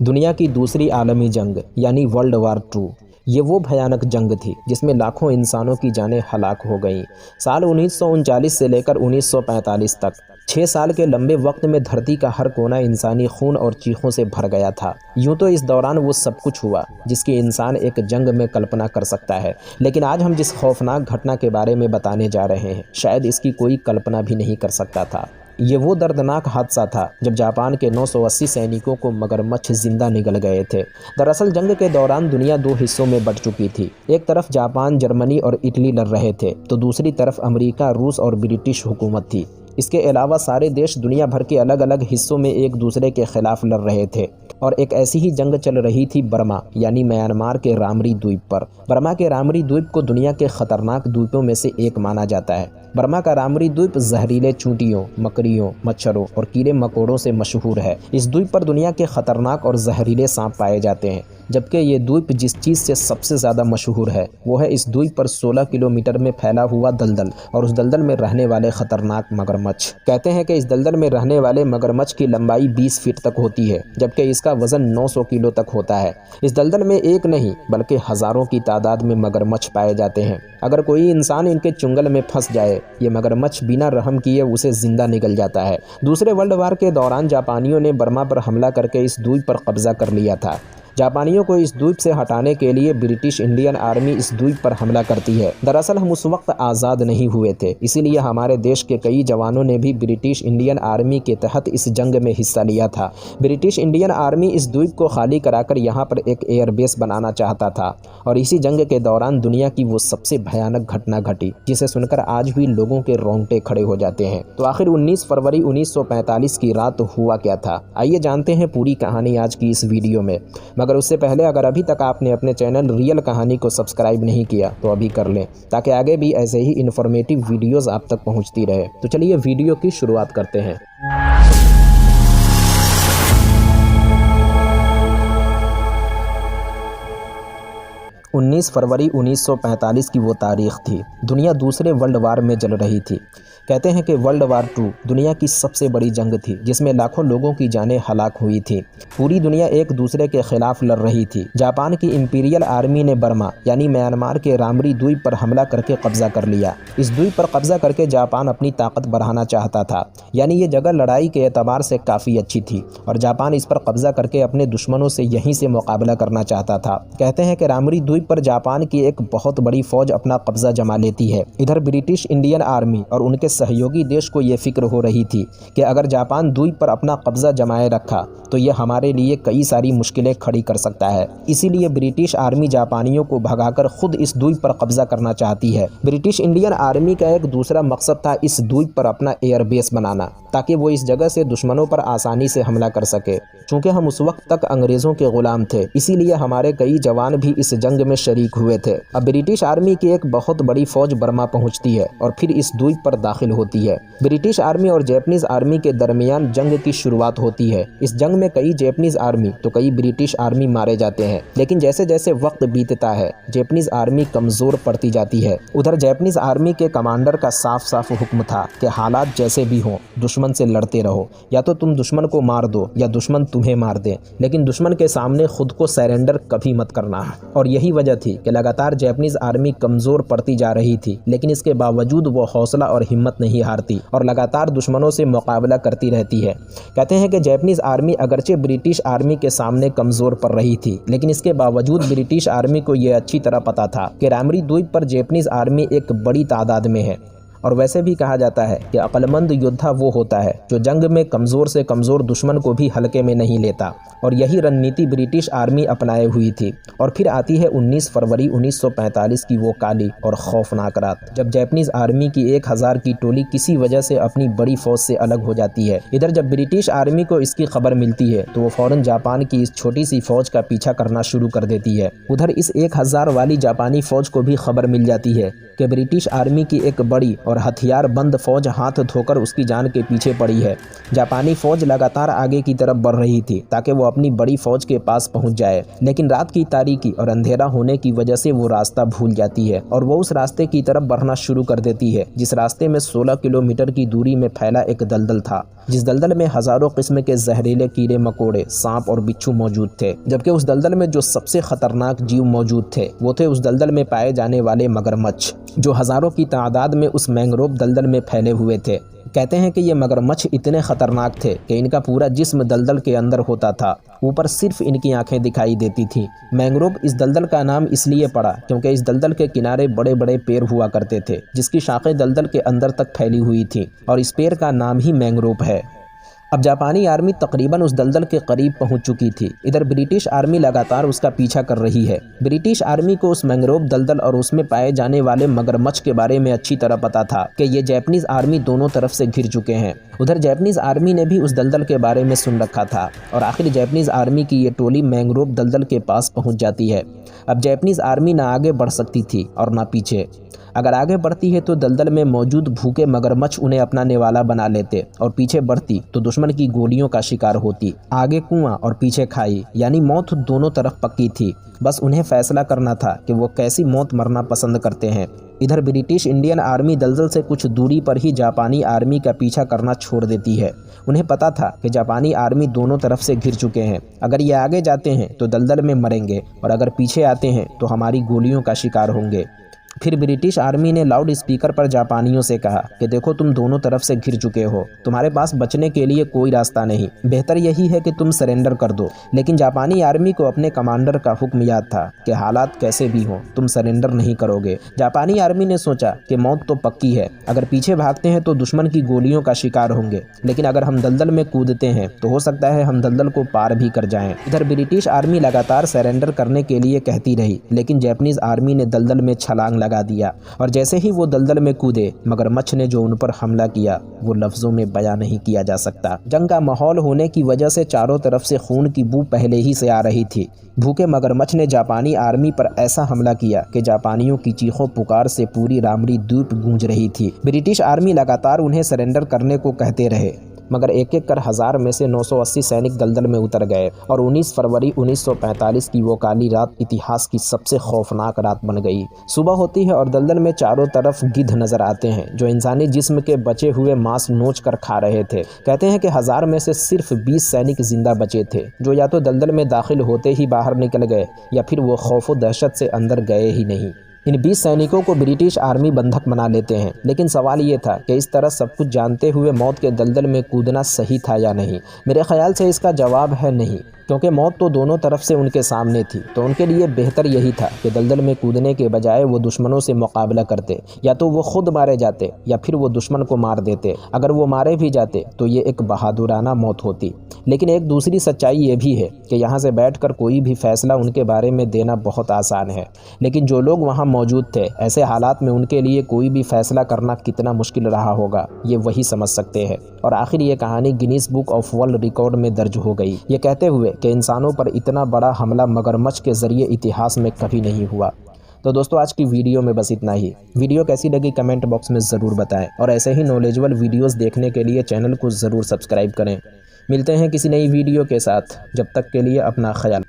दुनिया की दूसरी आलमी जंग यानी वर्ल्ड वार 2 ये वो भयानक जंग थी जिसमें लाखों इंसानों की जानें हलाक हो गईं। साल 1939 से लेकर 1945 तक 6 साल के लंबे वक्त में धरती का हर कोना इंसानी खून और चीखों से भर गया था। यूं तो इस दौरान वो सब कुछ हुआ जिसकी इंसान एक जंग में कल्पना कर सकता है, लेकिन आज हम जिस खौफनाक घटना के बारे में बताने जा रहे हैं शायद इसकी कोई कल्पना भी नहीं कर सकता था। ये वो दर्दनाक हादसा था जब जापान के 980 सैनिकों को मगरमच्छ जिंदा निगल गए थे। दरअसल जंग के दौरान दुनिया दो हिस्सों में बंट चुकी थी। एक तरफ जापान, जर्मनी और इटली लड़ रहे थे तो दूसरी तरफ अमेरिका, रूस और ब्रिटिश हुकूमत थी। इसके अलावा सारे देश दुनिया भर के अलग अलग हिस्सों में एक दूसरे के खिलाफ लड़ रहे थे और एक ऐसी ही जंग चल रही थी बर्मा यानी म्यांमार के रामरी द्वीप पर। बर्मा के रामरी द्वीप को दुनिया के खतरनाक द्वीपों में से एक माना जाता है। बर्मा का रामरी द्वीप जहरीले चूंटियों, मकड़ियों, मच्छरों और कीड़े मकोड़ों से मशहूर है। इस द्वीप पर दुनिया के खतरनाक और जहरीले सांप पाए जाते हैं, जबकि ये द्वीप जिस चीज़ से सबसे ज़्यादा मशहूर है वो है इस द्वीप पर 16 किलोमीटर में फैला हुआ दलदल और उस दलदल में रहने वाले खतरनाक मगरमच्छ। कहते हैं कि इस दलदल में रहने वाले मगरमच्छ की लंबाई 20 फीट तक होती है, जबकि इसका वजन 900 किलो तक होता है। इस दलदल में एक नहीं बल्कि हज़ारों की तादाद में मगरमच्छ पाए जाते हैं। अगर कोई इंसान इनके चुंगल में फंस जाए, ये मगरमच्छ बिना रहम किए उसे जिंदा निगल जाता है। दूसरे वर्ल्ड वार के दौरान जापानियों ने बर्मा पर हमला करके इस द्वीप पर कब्जा कर लिया था। जापानियों को इस द्वीप से हटाने के लिए ब्रिटिश इंडियन आर्मी इस द्वीप पर हमला करती है। दरअसल हम उस वक्त आज़ाद नहीं हुए थे, इसीलिए हमारे देश के कई जवानों ने भी ब्रिटिश इंडियन आर्मी के तहत इस जंग में हिस्सा लिया था। ब्रिटिश इंडियन आर्मी इस द्वीप को खाली कराकर यहाँ पर एक एयरबेस बनाना चाहता था और इसी जंग के दौरान दुनिया की वो सबसे भयानक घटना घटी जिसे सुनकर आज भी लोगों के रोंगटे खड़े हो जाते हैं। तो आखिर 19 फरवरी 1945 की रात हुआ क्या था, आइए जानते हैं पूरी कहानी आज की इस वीडियो में। मगर उससे पहले अगर अभी तक आपने अपने चैनल रियल कहानी को सब्सक्राइब नहीं किया तो अभी कर लें, ताकि आगे भी ऐसे ही इन्फॉर्मेटिव वीडियोस आप तक पहुंचती रहे। तो चलिए वीडियो की शुरुआत करते हैं। 19 फरवरी 1945 की वो तारीख थी। दुनिया दूसरे वर्ल्ड वार में जल रही थी। कहते हैं कि वर्ल्ड वार 2 दुनिया की सबसे बड़ी जंग थी जिसमें लाखों लोगों की जानें हलाक हुई थी। पूरी दुनिया एक दूसरे के खिलाफ लड़ रही थी। जापान की इंपीरियल आर्मी ने बर्मा यानी म्यांमार के रामरी द्वीप पर हमला करके कब्जा कर लिया। इस द्वीप पर कब्जा करके जापान अपनी ताकत बढ़ाना चाहता था, यानी ये जगह लड़ाई के एतबार से काफ़ी अच्छी थी और जापान इस पर कब्जा करके अपने दुश्मनों से यहीं से मुकाबला करना चाहता था। कहते हैं कि रामरी द्वीप पर जापान की एक बहुत बड़ी फौज अपना कब्जा जमा लेती है। इधर ब्रिटिश इंडियन आर्मी और उनके सहयोगी देश को ये फिक्र हो रही थी कि अगर जापान द्वीप पर अपना कब्जा जमाए रखा तो ये हमारे लिए कई सारी मुश्किलें खड़ी कर सकता है। इसीलिए ब्रिटिश आर्मी जापानियों को भगाकर खुद इस द्वीप पर कब्जा करना चाहती है। ब्रिटिश इंडियन आर्मी का एक दूसरा मकसद था इस द्वीप पर अपना एयरबेस बनाना, ताकि वो इस जगह से दुश्मनों पर आसानी से हमला कर सके। चूँकि हम उस वक्त तक अंग्रेज़ों के गुलाम थे, इसीलिए हमारे कई जवान भी इस जंग में शरीक हुए थे। अब ब्रिटिश आर्मी की एक बहुत बड़ी फौज बर्मा पहुंचती है और फिर इस द्वीप पर दाखिल होती है। ब्रिटिश आर्मी और जैपनीज आर्मी के दरमियान जंग की शुरुआत होती है। इस जंग में कई जैपनीज आर्मी तो कई ब्रिटिश आर्मी मारे जाते हैं, लेकिन जैसे जैसे वक्त बीतता है जैपनीज आर्मी कमजोर पड़ती जाती है। उधर जैपनीज आर्मी के कमांडर का साफ साफ हुक्म था कि हालात जैसे भी हों दुश्मन से लड़ते रहो, या तो तुम दुश्मन को मार दो या दुश्मन तुम्हें मार दे, लेकिन दुश्मन के सामने खुद को सरेंडर कभी मत करना। और यही वजह थी कि लगातार जैपनीज आर्मी कमजोर पड़ती जा रही थी, लेकिन इसके बावजूद वो हौसला और हिम्मत नहीं हारती और लगातार दुश्मनों से मुकाबला करती रहती है। कहते हैं कि जैपनीज आर्मी अगरचे ब्रिटिश आर्मी के सामने कमजोर पड़ रही थी, लेकिन इसके बावजूद ब्रिटिश आर्मी को यह अच्छी तरह पता था कि रामरी द्वीप पर जैपनीज आर्मी एक बड़ी तादाद में है। और वैसे भी कहा जाता है कि अक्लमंद योद्धा वो होता है जो जंग में कमज़ोर से कमज़ोर दुश्मन को भी हल्के में नहीं लेता, और यही रणनीति ब्रिटिश आर्मी अपनाए हुई थी। और फिर आती है 19 फरवरी 1945 की वो काली और खौफनाक रात, जब जैपनीज आर्मी की 1000 की टोली किसी वजह से अपनी बड़ी फौज से अलग हो जाती है। इधर जब ब्रिटिश आर्मी को इसकी खबर मिलती है तो वो फौरन जापान की इस छोटी सी फौज का पीछा करना शुरू कर देती है। उधर इस 1000 वाली जापानी फौज को भी खबर मिल जाती है कि ब्रिटिश आर्मी की एक बड़ी और हथियार बंद फौज हाथ धोकर उसकी जान के पीछे पड़ी है। जापानी फौज लगातार आगे की तरफ बढ़ रही थी ताकि वो अपनी बड़ी फौज के पास पहुंच जाए, लेकिन रात की तारीकी और अंधेरा होने की वजह से वो रास्ता भूल जाती है और वो उस रास्ते की तरफ बढ़ना शुरू कर देती है जिस रास्ते में 16 किलोमीटर की दूरी में फैला एक दलदल था, जिस दलदल में हजारों किस्म के जहरीले कीड़े मकोड़े, सांप और बिच्छू मौजूद थे। जबकि उस दलदल में जो सबसे खतरनाक जीव मौजूद थे वो थे उस दलदल में पाए जाने वाले मगरमच्छ, जो हजारों की तादाद में उस मैंग्रोव दलदल में फैले हुए थे। कहते हैं कि ये मगरमच्छ इतने खतरनाक थे कि इनका पूरा जिस्म दलदल के अंदर होता था, ऊपर सिर्फ इनकी आंखें दिखाई देती थीं। मैंग्रोव इस दलदल का नाम इसलिए पड़ा क्योंकि इस दलदल के किनारे बड़े बड़े पेड़ हुआ करते थे जिसकी शाखें दलदल के अंदर तक फैली हुई थीं और इस पेड़ का नाम ही मैंग्रोव है। अब जापानी आर्मी तकरीबन उस दलदल के करीब पहुंच चुकी थी। इधर ब्रिटिश आर्मी लगातार उसका पीछा कर रही है। ब्रिटिश आर्मी को उस मैंग्रोव दलदल और उसमें पाए जाने वाले मगरमच्छ के बारे में अच्छी तरह पता था कि ये जापानीज आर्मी दोनों तरफ से घिर चुके हैं। उधर जापानीज आर्मी ने भी उस दलदल के बारे में सुन रखा था और आखिर जापानीज आर्मी की ये टोली मैंग्रोव दलदल के पास पहुँच जाती है। अब जापानीज आर्मी ना आगे बढ़ सकती थी और ना पीछे। अगर आगे बढ़ती है तो दलदल में मौजूद भूखे मगरमच्छ उन्हें अपना निवाला बना लेते और पीछे बढ़ती तो दुश्मन की गोलियों का शिकार होती। आगे कुआं और पीछे खाई, यानी मौत दोनों तरफ पक्की थी। बस उन्हें फैसला करना था कि वो कैसी मौत मरना पसंद करते हैं। इधर ब्रिटिश इंडियन आर्मी दलदल से कुछ दूरी पर ही जापानी आर्मी का पीछा करना छोड़ देती है। उन्हें पता था कि जापानी आर्मी दोनों तरफ से घिर चुके हैं। अगर ये आगे जाते हैं तो दलदल में मरेंगे और अगर पीछे आते हैं तो हमारी गोलियों का शिकार होंगे। फिर ब्रिटिश आर्मी ने लाउड स्पीकर पर जापानियों से कहा कि देखो, तुम दोनों तरफ से घिर चुके हो, तुम्हारे पास बचने के लिए कोई रास्ता नहीं, बेहतर यही है कि तुम सरेंडर कर दो। लेकिन जापानी आर्मी को अपने कमांडर का हुक्म याद था कि हालात कैसे भी हों तुम सरेंडर नहीं करोगे। जापानी आर्मी ने सोचा कि मौत तो पक्की है, अगर पीछे भागते हैं तो दुश्मन की गोलियों का शिकार होंगे, लेकिन अगर हम दलदल में कूदते हैं तो हो सकता है हम दलदल को पार भी कर जाएं। इधर ब्रिटिश आर्मी लगातार सरेंडर करने के लिए कहती रही, लेकिन जापानीज आर्मी ने दलदल में छलांग लगा दिया और जैसे ही वो दलदल में कूदे, मगरमच्छ ने जो उन पर हमला किया वो लफ्जों में बयां नहीं किया जा सकता। जंग का माहौल होने की वजह से चारों तरफ से खून की बू पहले ही से आ रही थी। भूखे मगरमच्छ ने जापानी आर्मी पर ऐसा हमला किया कि जापानियों की चीखों पुकार से पूरी रामरी द्वीप गूंज रही थी। ब्रिटिश आर्मी लगातार उन्हें सरेंडर करने को कहते रहे, मगर एक एक कर 1000 में से 980 सैनिक दलदल में उतर गए और 19 फरवरी 1945 की वो काली रात इतिहास की सबसे खौफनाक रात बन गई। सुबह होती है और दलदल में चारों तरफ गिद्ध नजर आते हैं जो इंसानी जिस्म के बचे हुए मांस नोच कर खा रहे थे। कहते हैं कि 1000 में से सिर्फ 20 सैनिक जिंदा बचे थे, जो या तो दलदल में दाखिल होते ही बाहर निकल गए या फिर वो खौफ व दहशत से अंदर गए ही नहीं। इन 20 सैनिकों को ब्रिटिश आर्मी बंधक बना लेते हैं, लेकिन सवाल ये था कि इस तरह सब कुछ जानते हुए मौत के दलदल में कूदना सही था या नहीं। मेरे ख्याल से इसका जवाब है नहीं, क्योंकि मौत तो दोनों तरफ से उनके सामने थी। तो उनके लिए बेहतर यही था कि दलदल में कूदने के बजाय वो दुश्मनों से मुकाबला करते, या तो वो खुद मारे जाते या फिर वो दुश्मन को मार देते। अगर वो मारे भी जाते तो ये एक बहादुराना मौत होती। लेकिन एक दूसरी सच्चाई ये भी है कि यहाँ से बैठकर कोई भी फैसला उनके बारे में देना बहुत आसान है, लेकिन जो लोग वहाँ मौजूद थे, ऐसे हालात में उनके लिए कोई भी फैसला करना कितना मुश्किल रहा होगा ये वही समझ सकते हैं। और आखिर ये कहानी Guinness book of world record में दर्ज हो गई, ये कहते हुए कि इंसानों पर इतना बड़ा हमला मगरमच्छ के ज़रिए इतिहास में कभी नहीं हुआ। तो दोस्तों, आज की वीडियो में बस इतना ही। वीडियो कैसी लगी कमेंट बॉक्स में ज़रूर बताएं और ऐसे ही नॉलेजेबल वीडियोस देखने के लिए चैनल को ज़रूर सब्सक्राइब करें। मिलते हैं किसी नई वीडियो के साथ, जब तक के लिए अपना ख्याल।